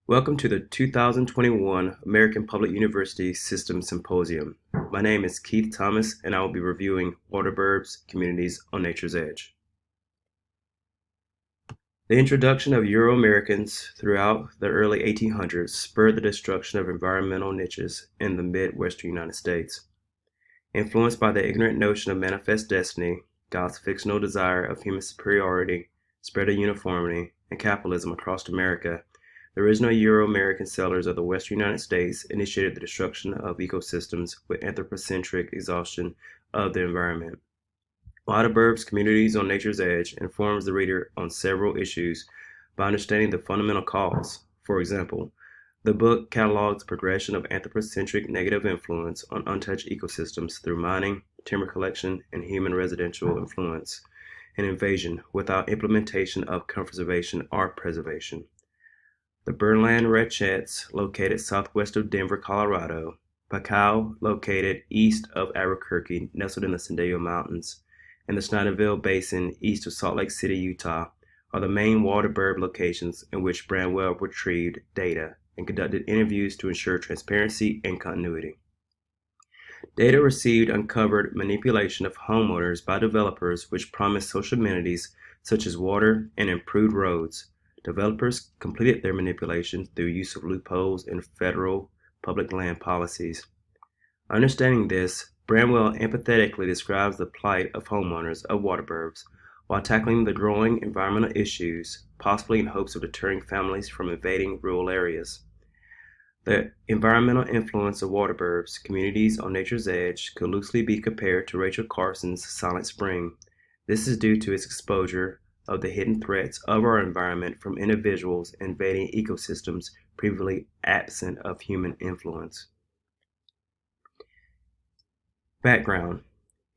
Welcome to the 2021 American Public University Systems Symposium. My name is Keith Thomas, and I will be reviewing Wilderburb's Communities on Nature's Edge. The introduction of Euro-Americans throughout the early 1800s spurred the destruction of environmental niches in the Midwestern United States. Influenced by the ignorant notion of manifest destiny, God's fictional desire of human superiority, spread of uniformity, and capitalism across America, the original Euro-American settlers of the western United States initiated the destruction of ecosystems with anthropocentric exhaustion of the environment. Wilderburb's Communities on Nature's Edge informs the reader on several issues by understanding the fundamental cause. For example, the book catalogs the progression of anthropocentric negative influence on untouched ecosystems through mining, timber collection, and human residential influence and invasion without implementation of conservation or preservation. The Burnland Ranchettes, located southwest of Denver, Colorado, Pacao, located east of Albuquerque, nestled in the Sendero Mountains, and the Snyderville Basin, east of Salt Lake City, Utah, are the main Wilderburb locations in which Bramwell retrieved data and conducted interviews to ensure transparency and continuity. Data received uncovered manipulation of homeowners by developers which promised social amenities such as water and improved roads. Developers completed their manipulation through use of loopholes in federal public land policies. Understanding this, Bramwell empathetically describes the plight of homeowners of Wilderburbs while tackling the growing environmental issues, possibly in hopes of deterring families from invading rural areas. The environmental influence of Wilderburbs, Communities on Nature's Edge, could loosely be compared to Rachel Carson's Silent Spring. This is due to its exposure of the hidden threats of our environment from individuals invading ecosystems previously absent of human influence. Background: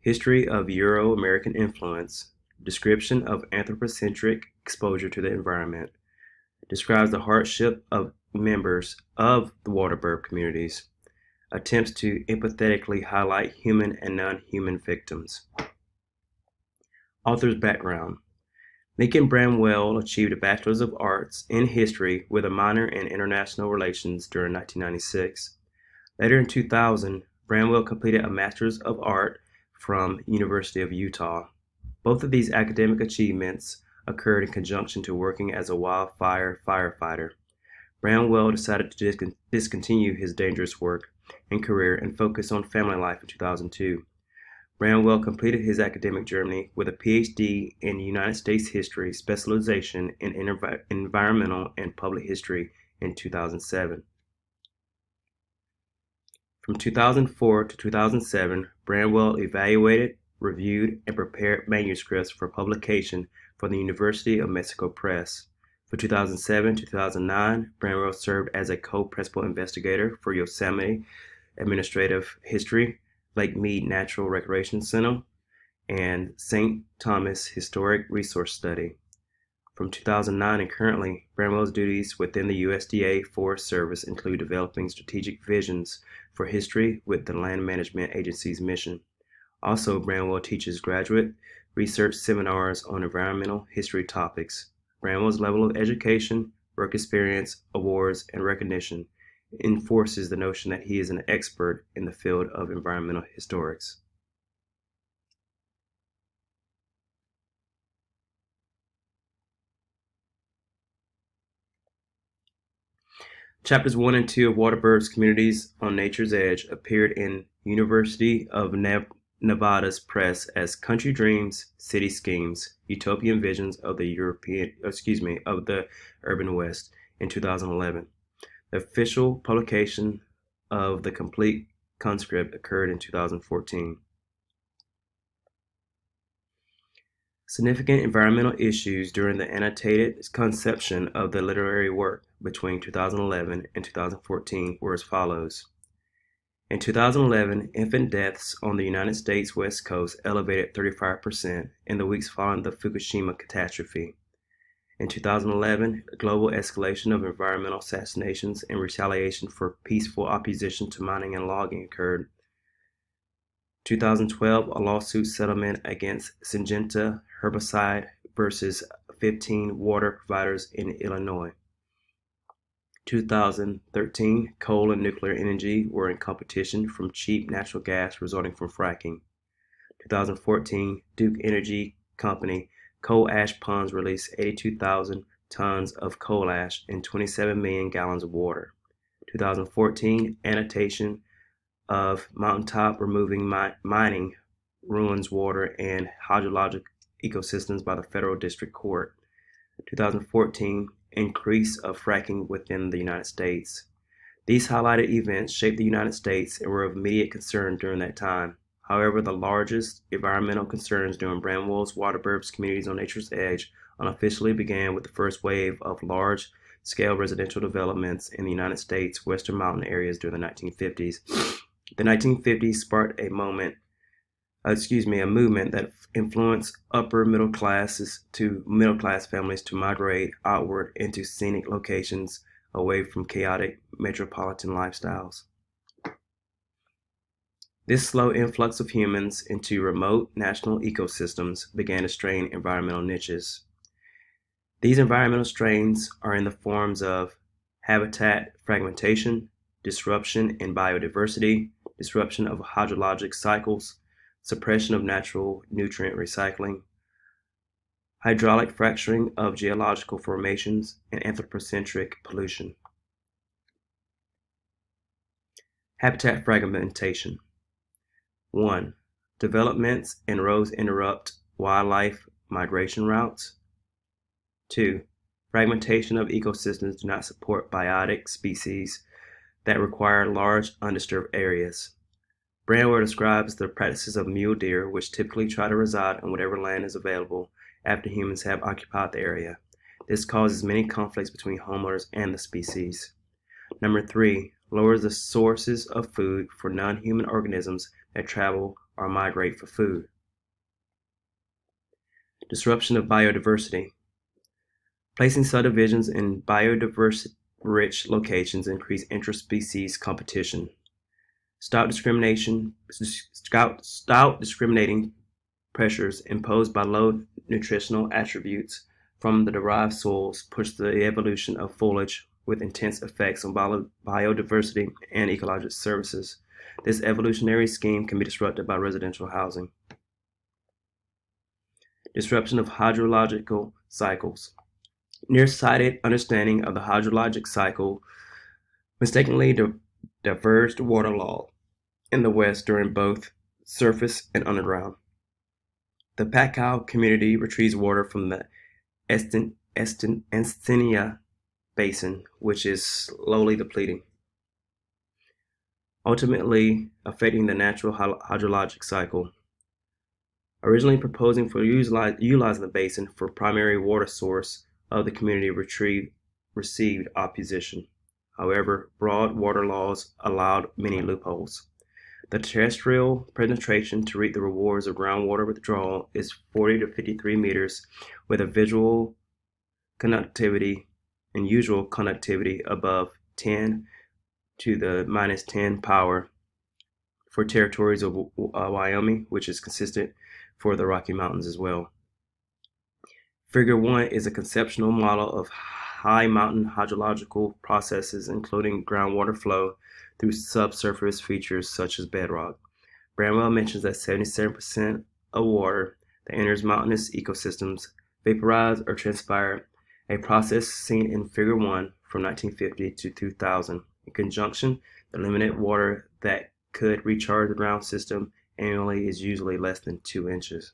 History of Euro-American influence. Description of anthropocentric exposure to the environment. Describes the hardship of members of the Wilderburb communities. Attempts to empathetically highlight human and non-human victims. Author's background: Lincoln Bramwell achieved a Bachelor's of Arts in History with a minor in International Relations during 1996. Later in 2000, Bramwell completed a Master's of Art from University of Utah. Both of these academic achievements occurred in conjunction to working as a wildfire firefighter. Bramwell decided to discontinue his dangerous work and career and focus on family life in 2002. Bramwell completed his academic journey with a PhD in United States history specialization in environmental and public history in 2007. From 2004 to 2007, Bramwell evaluated, reviewed, and prepared manuscripts for publication for the University of Mexico Press. From 2007 to 2009, Bramwell served as a co-principal investigator for Yosemite Administrative History, Lake Mead Natural Recreation Center, and St. Thomas Historic Resource Study. From 2009 and currently, Bramwell's duties within the USDA Forest Service include developing strategic visions for history with the Land Management Agency's mission. Also, Bramwell teaches graduate research seminars on environmental history topics. Bramwell's level of education, work experience, awards, and recognition enforces the notion that he is an expert in the field of environmental historics. Chapters 1 and 2 of Wilderburb's Communities on Nature's Edge appeared in University of Nevada's Press as Country Dreams, City Schemes, Utopian Visions of the Urban West in 2011. The official publication of the complete conscript occurred in 2014. Significant environmental issues during the annotated conception of the literary work between 2011 and 2014 were as follows. In 2011, infant deaths on the United States West Coast elevated 35% in the weeks following the Fukushima catastrophe. In 2011, a global escalation of environmental assassinations in retaliation for peaceful opposition to mining and logging occurred. 2012, a lawsuit settlement against Syngenta herbicide versus 15 water providers in Illinois. 2013, coal and nuclear energy were in competition from cheap natural gas resulting from fracking. 2014, Duke Energy Company coal ash ponds released 82,000 tons of coal ash and 27 million gallons of water. 2014, annotation of mountaintop removing mining ruins water and hydrologic ecosystems by the Federal District Court. 2014, increase of fracking within the United States. These highlighted events shaped the United States and were of immediate concern during that time. However, the largest environmental concerns during Bramwell's Wilderburb's Communities on Nature's Edge unofficially began with the first wave of large-scale residential developments in the United States' western mountain areas during the 1950s. The 1950s sparked a movement that influenced upper middle class families to migrate outward into scenic locations away from chaotic metropolitan lifestyles. This slow influx of humans into remote national ecosystems began to strain environmental niches. These environmental strains are in the forms of habitat fragmentation, disruption in biodiversity, disruption of hydrologic cycles, suppression of natural nutrient recycling, hydraulic fracturing of geological formations, and anthropocentric pollution. Habitat fragmentation. 1. Developments and roads interrupt wildlife migration routes. 2. Fragmentation of ecosystems do not support biotic species that require large undisturbed areas. Bramwell describes the practices of mule deer, which typically try to reside on whatever land is available after humans have occupied the area. This causes many conflicts between homeowners and the species. Number 3. Lowers the sources of food for non-human organisms that travel or migrate for food. Disruption of biodiversity. Placing subdivisions in biodiversity-rich locations increase interspecies competition. Stop discriminating pressures imposed by low nutritional attributes from the derived soils push the evolution of foliage with intense effects on biodiversity and ecological services. This evolutionary scheme can be disrupted by residential housing. Disruption of hydrological cycles. Nearsighted understanding of the hydrologic cycle mistakenly diverged water law in the West during both surface and underground. The Pacow community retrieves water from the Encenia Basin, which is slowly depleting, ultimately affecting the natural hydrologic cycle. Originally proposing for utilizing the basin for primary water source of the community received opposition. However, broad water laws allowed many loopholes. The terrestrial penetration to reap the rewards of groundwater withdrawal is 40 to 53 meters with a visual conductivity and usual conductivity above 10 to the minus 10 power for territories of Wyoming, which is consistent for the Rocky Mountains as well. Figure 1 is a conceptual model of high mountain hydrological processes, including groundwater flow through subsurface features such as bedrock. Bramwell mentions that 77% of water that enters mountainous ecosystems vaporize or transpire, a process seen in Figure 1 from 1950 to 2000. In conjunction, the limited water that could recharge the ground system annually is usually less than 2 inches.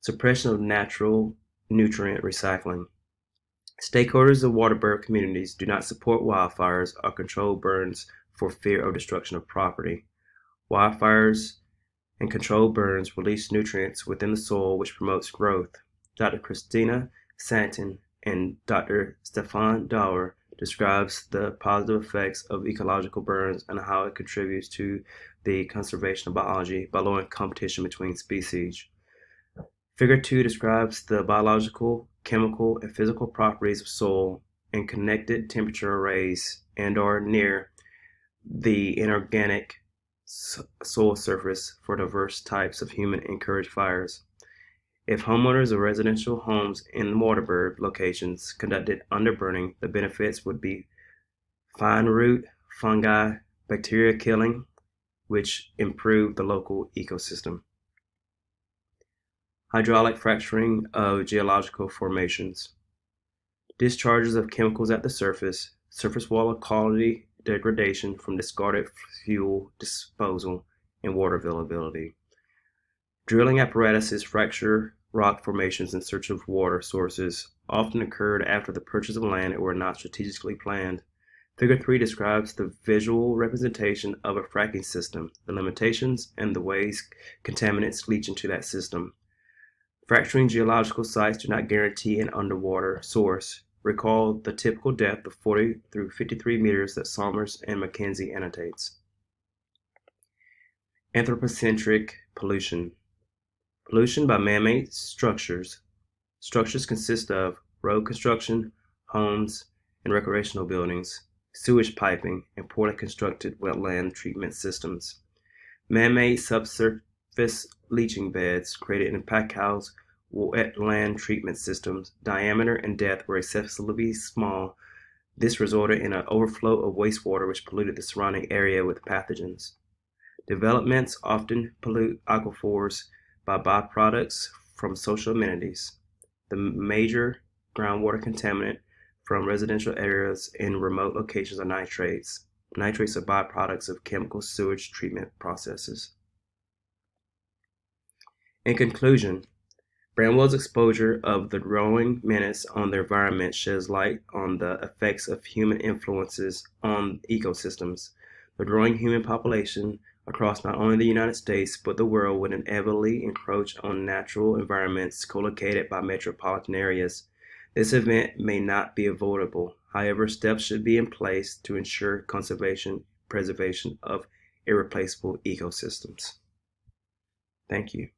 Suppression of natural nutrient recycling. Stakeholders of Wilderburb communities do not support wildfires or control burns for fear of destruction of property. Wildfires and controlled burns release nutrients within the soil, which promotes growth. Dr. Christina Santon and Dr. Stefan Dauer describes the positive effects of ecological burns and how it contributes to the conservation of biology by lowering competition between species. Figure 2 describes the biological, chemical, and physical properties of soil and connected temperature arrays and or near the inorganic soil surface for diverse types of human-encouraged fires. If homeowners of residential homes in Wilderburb locations conducted underburning, the benefits would be fine root, fungi, bacteria killing, which improve the local ecosystem. Hydraulic fracturing of geological formations. Discharges of chemicals at the surface water quality degradation from discarded fuel disposal, and water availability. Drilling apparatuses fracture rock formations in search of water sources, often occurred after the purchase of land and were not strategically planned. Figure 3 describes the visual representation of a fracking system, the limitations, and the ways contaminants leach into that system. Fracturing geological sites do not guarantee an underwater source. Recall the typical depth of 40 through 53 meters that Somers and Mackenzie annotates. Anthropocentric pollution. Pollution by man-made structures. Structures consist of road construction, homes, and recreational buildings, sewage piping, and poorly constructed wetland treatment systems. Man-made subsurface leaching beds created in Pacow's wetland treatment systems, diameter and depth were excessively small. This resulted in an overflow of wastewater which polluted the surrounding area with pathogens. Developments often pollute aquifers by byproducts from social amenities. The major groundwater contaminant from residential areas in remote locations are nitrates. Nitrates are byproducts of chemical sewage treatment processes. In conclusion, Bramwell's exposure of the growing menace on the environment sheds light on the effects of human influences on ecosystems. The growing human population across not only the United States but the world would inevitably encroach on natural environments co-located by metropolitan areas. This event may not be avoidable. However, steps should be in place to ensure preservation of irreplaceable ecosystems. Thank you.